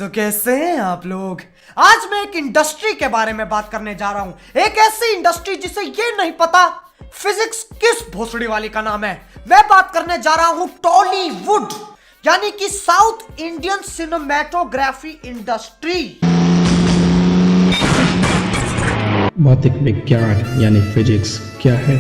तो कैसे हैं आप लोग। आज मैं एक इंडस्ट्री के बारे में बात करने जा रहा हूं। एक ऐसी इंडस्ट्री जिसे ये नहीं पता फिजिक्स किस भोसड़ी वाली का नाम है। मैं बात करने जा रहा हूं टॉलीवुड, यानी कि साउथ इंडियन सिनेमेटोग्राफी इंडस्ट्री। भौतिक विज्ञान यानी फिजिक्स क्या है?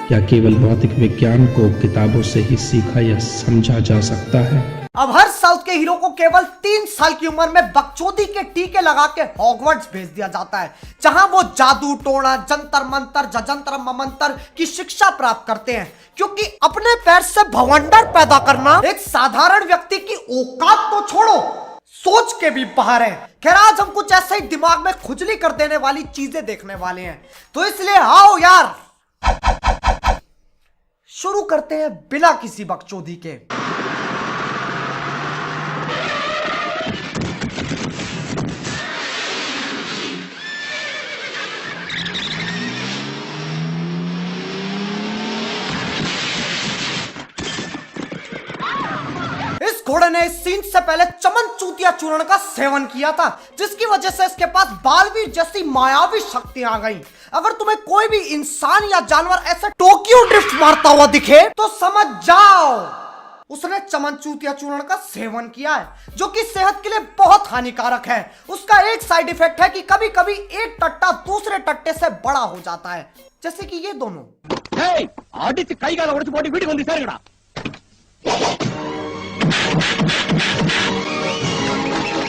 क्या केवल भौतिक विज्ञान को किताबों से ही सीखा या समझा जा सकता है? अब हर साउथ के हीरो को केवल 3 साल की उम्र में बकचोदी के टीके लगा के हॉगवर्ट्स भेज दिया जाता है, जहां वो जादू टोना जंतर मंतर जजंतर ममंतर की शिक्षा प्राप्त करते हैं, क्योंकि अपने पैर से भवंडर पैदा करना एक साधारण व्यक्ति की औकात तो छोड़ो, सोच के भी बाहर है। खैर, आज हम कुछ ऐसे ही दिमाग में खुजली कर देने वाली चीजें देखने वाले हैं, तो इसलिए आओ यार शुरू करते हैं बिना किसी बकचोदी के। इस घोड़े ने इस सीन से पहले चमन चूतिया चूर्ण का सेवन किया था, जिसकी वजह से इसके पास बालवीर जैसी मायावी शक्तियां आ गई। अगर तुम्हें कोई भी इंसान या जानवर ऐसे टोक्यो ड्रिफ्ट मारता हुआ दिखे तो समझ जाओ उसने चमन चूतिया चूर्ण का सेवन किया है, जो कि सेहत के लिए बहुत हानिकारक है। उसका एक साइड इफेक्ट है कि कभी कभी एक टट्टा दूसरे टट्टे से बड़ा हो जाता है, जैसे कि ये दोनों।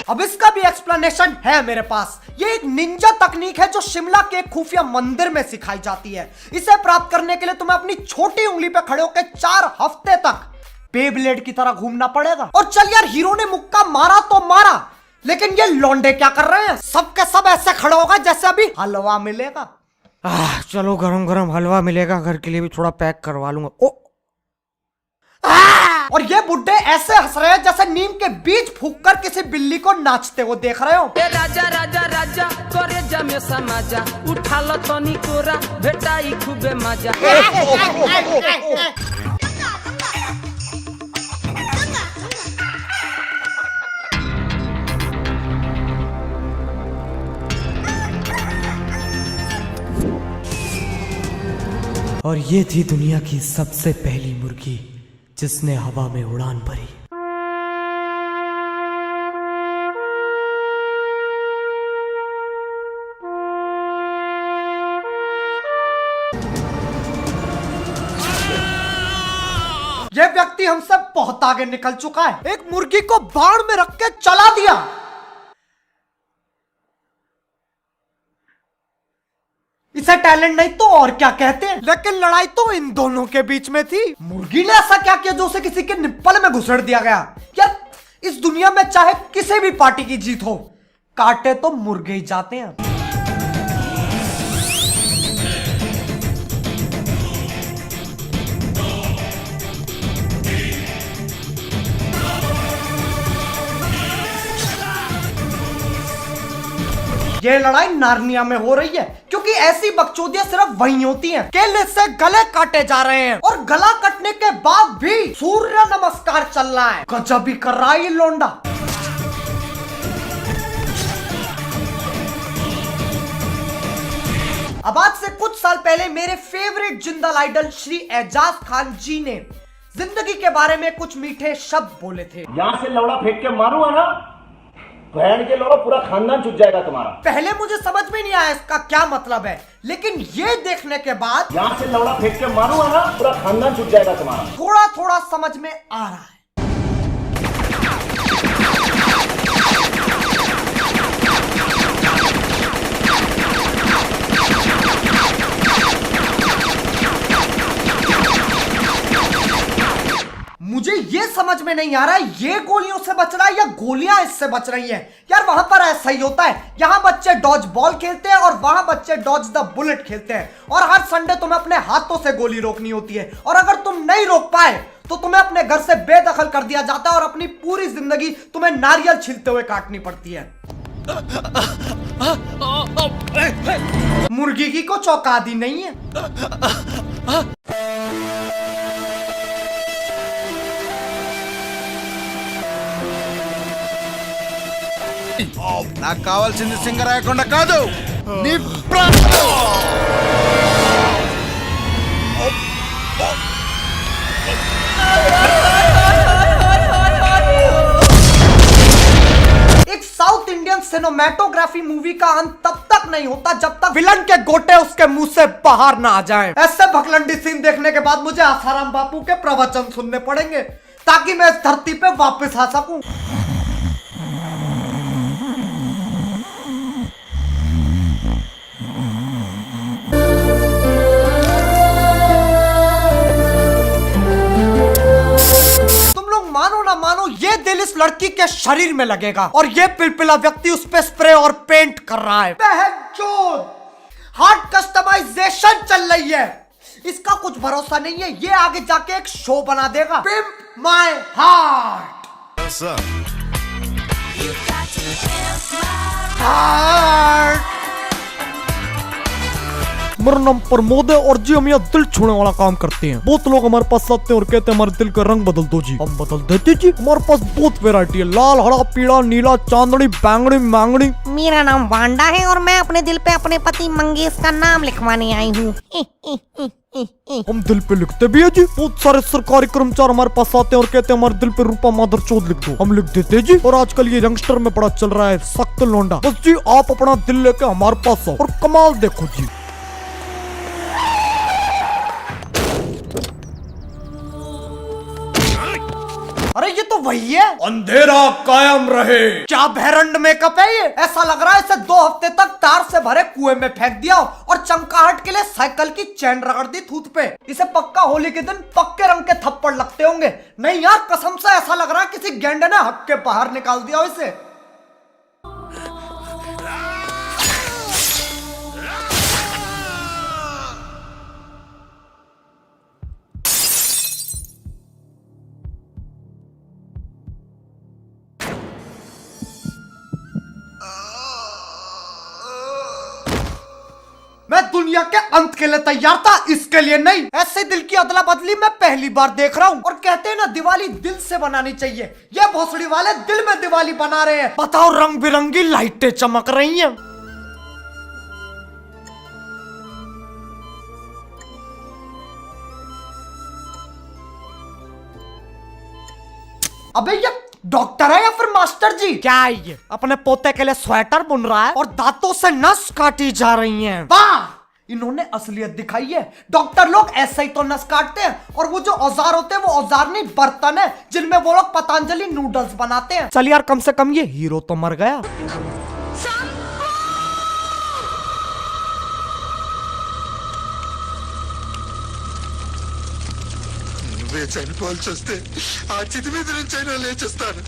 अब इसका भी एक्सप्लेनेशन है मेरे पास। ये एक निंजा तकनीक है जो शिमला के एक खुफिया मंदिर में सिखाई जाती है। इसे प्राप्त करने के लिए तुम्हें अपनी छोटी उंगली पे खड़े होकर 4 हफ्ते तक बेब्लेड की तरह घूमना पड़ेगा। और चल यार, हीरो ने मुक्का मारा तो मारा, लेकिन ये लौंडे क्या कर रहे हैं? सबके सब ऐसे खड़े होगा जैसे अभी हलवा मिलेगा। चलो गरम गरम हलवा मिलेगा, घर के लिए भी थोड़ा पैक करवा लूंगा। ओ और ये बुड्ढे ऐसे हंस रहे हैं जैसे नीम के बीज फूंककर किसी बिल्ली को नाचते हुए देख रहे हो। राजा राजा राजा करे जमे समाजा उठा लो तनी कोरा भेटाई खूबे मजा। और ये थी दुनिया की सबसे पहली मुर्गी जिसने हवा में उड़ान भरी। यह व्यक्ति हमसे बहुत आगे निकल चुका है। एक मुर्गी को बाण में रख के चला दिया। इसे टैलेंट नहीं तो और क्या कहते हैं, लेकिन लड़ाई तो इन दोनों के बीच में थी। मुर्गी ने ऐसा क्या किया जो उसे किसी के निप्पल में घुसेड़ दिया गया? यार, इस दुनिया में चाहे किसी भी पार्टी की जीत हो, काटे तो मुर्गे ही जाते हैं। ये लड़ाई नार्निया में हो रही है, क्योंकि ऐसी बकचोदियां सिर्फ वहीं होती हैं। केले से गले काटे जा रहे हैं और गला कटने के बाद भी सूर्य नमस्कार चल रहा है। गजब भी कर रहा है ये लौंडा। अब आज से कुछ साल पहले मेरे फेवरेट जिंदाल आइडल श्री एजाज खान जी ने जिंदगी के बारे में कुछ मीठे शब्द बोले थे। यहाँ से लौड़ा फेंक के मारूंगा ना, बहन के लौड़ा पूरा खानदान छूट जाएगा तुम्हारा। पहले मुझे समझ में नहीं आया इसका क्या मतलब है, लेकिन ये देखने के बाद यहाँ से लौड़ा फेंक के मारूंगा ना, पूरा खानदान छूट जाएगा तुम्हारा। थोड़ा थोड़ा समझ में आ रहा है। मुझे ये समझ में नहीं आ रहा है ये गोलियों से बच रहा है या गोलियां इससे बच रही हैं। यार, वहां पर ऐसा ही होता है। यहाँ बच्चे डॉज बॉल खेलते हैं और वहां बच्चे डॉज द बुलेट खेलते हैं। और हर संडे तुम्हें अपने हाथों से गोली रोकनी होती है, और अगर तुम नहीं रोक पाए तो तुम्हें अपने घर से बेदखल कर दिया जाता है और अपनी पूरी जिंदगी तुम्हें नारियल छीलते हुए काटनी पड़ती है। मुर्गी की कुछ औकात ही नहीं है। నాకు కావాల్సింది సింగరాయకొండ కాదు నీ ప్రాణం. एक साउथ इंडियन सिनेमेटोग्राफी मूवी का अंत तब तक नहीं होता जब तक विलन के गोटे उसके मुंह से बाहर ना आ जाएं। ऐसे भगलंडी सीन देखने के बाद मुझे आसाराम बापू के प्रवचन सुनने पड़ेंगे ताकि मैं इस धरती पे वापस आ सकूं। मानो ना मानो ये दिल इस लड़की के शरीर में लगेगा और ये पिलपिला व्यक्ति उस पे स्प्रे और पेंट कर रहा है। बहनचोद, हार्ट कस्टमाइजेशन चल रही है, इसका कुछ भरोसा नहीं है, ये आगे जाके एक शो बना देगा। Pimp my heart. मेरा नाम प्रमोद है और जी हम यहाँ दिल छूने वाला काम करते हैं। बहुत लोग हमारे पास आते हैं और कहते हैं हमारे दिल का रंग बदल दो जी, हम बदल देते जी। हमारे पास बहुत वैरायटी है, लाल, हरा, पीला, नीला, चांदनी, बैंगनी, मांगनी। मेरा नाम वांडा है और मैं अपने दिल पे अपने पति मंगेश का नाम लिखवाने आई हूँ। हम दिल पे लिखते भी है जी। बहुत सारे सरकारी कर्मचारी हमारे पास आते हैं और कहते हैं हमारे दिल पे रूपा माधर चौध लिख दो, हम लिख देते जी। और आजकल ये यंगस्टर में बड़ा चल रहा है सख्त लौंडा। बस जी आप अपना दिल लेके हमारे पास आओ और कमाल देखो जी। अरे ये तो वही है, अंधेरा कायम रहे। क्या भैरंड मेकअप है ये, ऐसा लग रहा है इसे 2 हफ्ते तक तार से भरे कुएं में फेंक दिया और चमकाहट के लिए साइकिल की चैन रगड़ दी थूत पे। इसे पक्का होली के दिन पक्के रंग के थप्पड़ लगते होंगे। नहीं यार कसम से ऐसा लग रहा है किसी गेंडे ने हक के बाहर निकाल दिया इसे। मैं दुनिया के अंत के लिए तैयार था, इसके लिए नहीं। ऐसे दिल की अदला बदली मैं पहली बार देख रहा हूँ। और कहते हैं ना दिवाली दिल से बनानी चाहिए, ये भोसड़ी वाले दिल में दिवाली बना रहे हैं। बताओ रंग बिरंगी लाइटें चमक रही हैं। अबे ये डॉक्टर है या फिर मास्टर जी? क्या है ये, अपने पोते के लिए स्वेटर बुन रहा है और दांतों से नस काटी जा रही हैं। वाह, इन्होंने असलियत दिखाई है। डॉक्टर लोग ऐसे ही तो नस काटते हैं और वो जो औजार होते हैं वो औजार नहीं बर्तन है जिनमें वो लोग पतंजलि नूडल्स बनाते हैं। चल यार कम से कम ये हीरो तो मर गया। చనిపోవాల్సి వస్తే ఆ చితి మీద నుంచైనా లేచేస్తాను.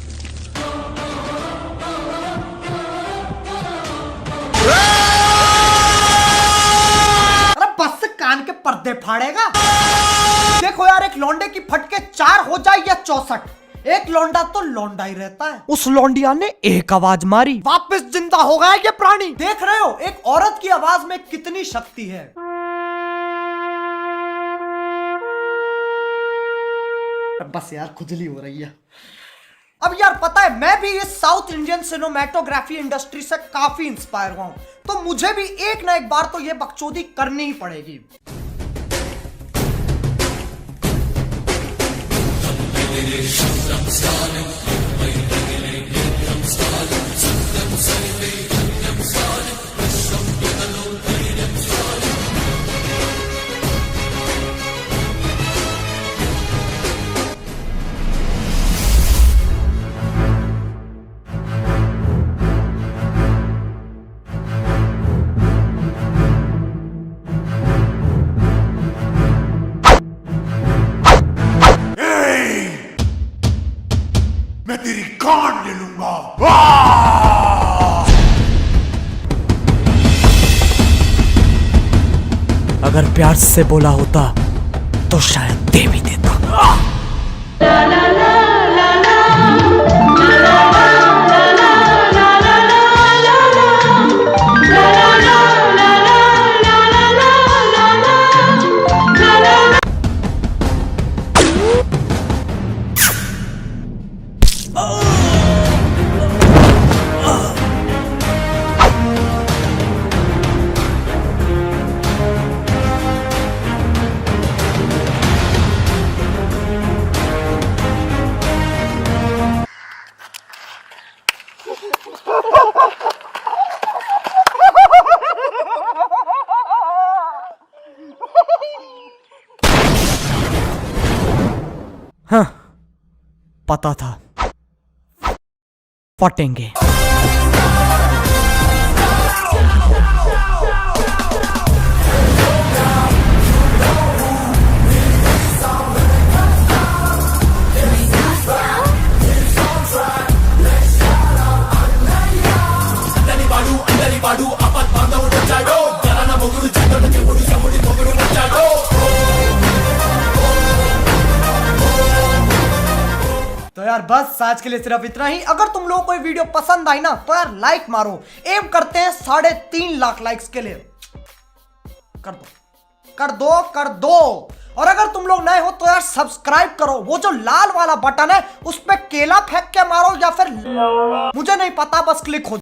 अरे बस कान के पर्दे फाड़ेगा। देखो यार एक लौंडे की फटके 4 हो जाए या 64, एक लौंडा तो लौंडा ही रहता है। उस लौंडिया ने एक आवाज मारी, वापस जिंदा हो गया ये प्राणी। देख रहे हो एक औरत की आवाज में कितनी शक्ति है। बस यार खुजली हो रही है। अब यार पता है मैं भी इस साउथ इंडियन सिनेमेटोग्राफी इंडस्ट्री से काफी इंस्पायर हुआ हूं, तो मुझे भी एक ना एक बार तो ये बकचोदी करनी ही पड़ेगी। मैं तेरी कान ले लूंगा। अगर प्यार से बोला होता तो शायद दे भी देता। हाँ, पता था फटेंगे। तो यार बस आज के लिए सिर्फ इतना ही। अगर तुम लोगों को ये वीडियो पसंद आई ना तो यार लाइक मारो। एम करते हैं 3.5 लाख लाइक्स के लिए। कर दो कर दो कर दो। और अगर तुम लोग नए हो तो यार सब्सक्राइब करो। वो जो लाल वाला बटन है उस पे केला फेंक के मारो या फिर मुझे नहीं पता, बस क्लिक हो।